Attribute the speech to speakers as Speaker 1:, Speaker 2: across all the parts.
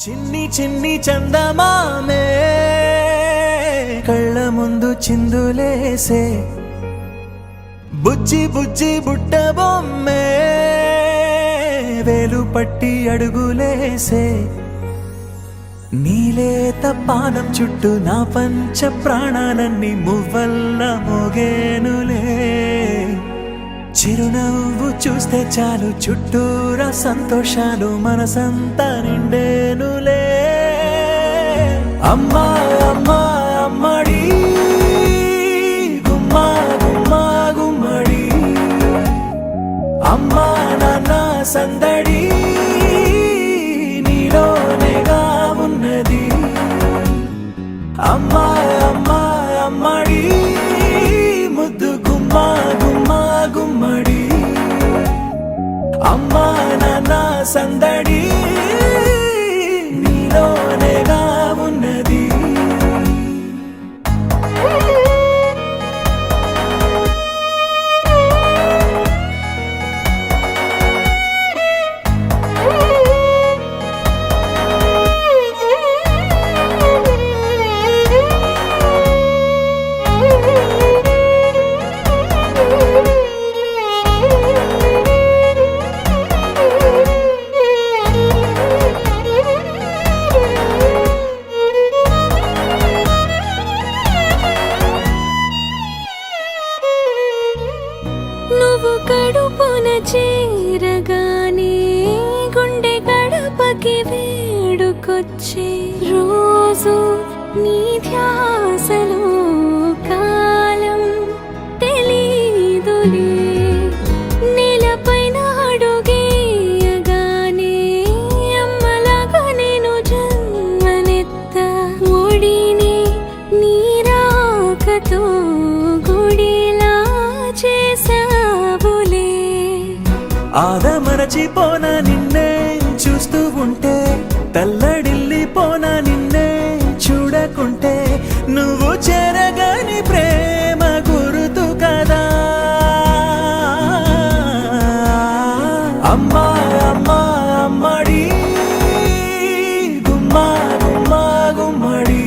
Speaker 1: చిన్ని చిన్ని చందమామే కళ్ళ ముందు చిందులేసే బుజ్జి బుజ్జి బుట్ట బొమ్మే వేలు పట్టి అడుగులేసే నీలేత పానం చుట్టూ నా పంచ ప్రాణాలన్నీ మువ్వల్ల మోగేనులే చిరునవ్వు చూస్తే చాలు చుట్టూరా సంతోషాలు మనసంతా నిండేనులే అమ్మా అమ్మా అమ్మడి గుమ్మా గుమ్మా గుమ్మడి అమ్మా నాన్న సందడి నీలోనేగా ఉన్నది అమ్మా అమ్మా అమ్మడి ముద్దు గుమ్మా గుమ్మా గుమ్మడి అమ్మా నాన్న సందడి నీలోనేగా ఉన్నది
Speaker 2: నువ్వు కడుపున చేరగానే గుండె గడపకి వేడుకొచ్చే రోజు నీ ధ్యాసలో కాలం తెలీదులే నేలపైన అడుగేయగానే అమ్మలాగా నేను జన్మనెత్త ఒడిని నీ రాకతో గుడిలా చేసావులే
Speaker 1: ఆదమరచిపోన నిన్నే చూస్తూ ఉంటే తల్లడిల్లిపోన నిన్నే చూడకుంటే నువ్వు చెరగని ప్రేమ గురుతు కదా అమ్మా అమ్మా అమ్మడి గుమ్మా గుమ్మా గుమ్మడి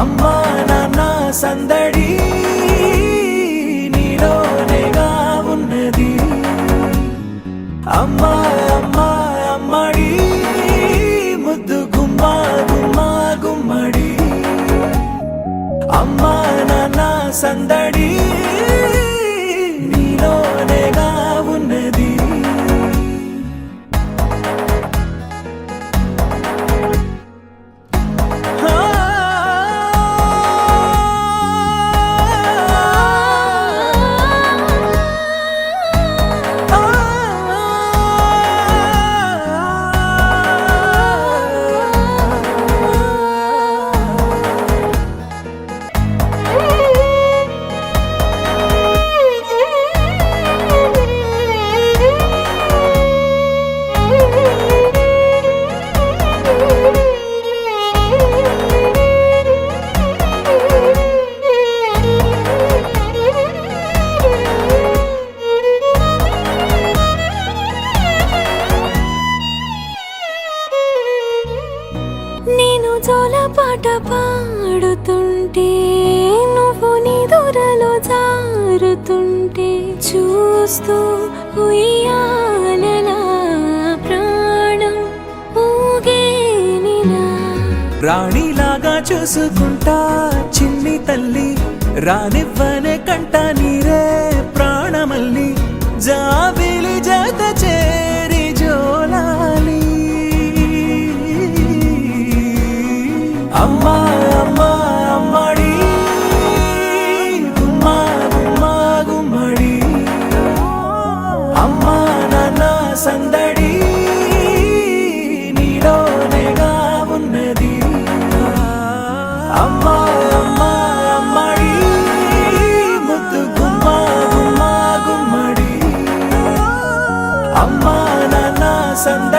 Speaker 1: అమ్మా నాన్న సందడి నీలోనేగా ఉన్నది అమ్మా అమ్మా అమ్మడి ముద్దు గుమ్మా గుమ్మా గుమ్మడి అమ్మా నాన్న సందడి నీలోనేగా ఉన్నది
Speaker 2: నేను జోలపాట పాడుతుంటే నువ్వు నిదురలో జారుతుంటే చూస్తూ ఉయ్యాలలా ప్రాణం ఊగేనిలా
Speaker 1: రాణిలాగా చూసుకుంటా చిన్ని తల్లి రానివ్వనే కంట నీరే ప్రాణమల్లి జాబిలి జత చేరి జోలాలి అమ్మా అమ్మా అమ్మడి గుమ్మా గుమ్మా గుమ్మడి అమ్మా నాన్న సందడి నీలోనేగా ఉన్నది అమ్మా అమ్మా అమ్మడి ముద్దు గుమ్మా గుమ్మా గుమ్మడి అమ్మా నాన్న సందడి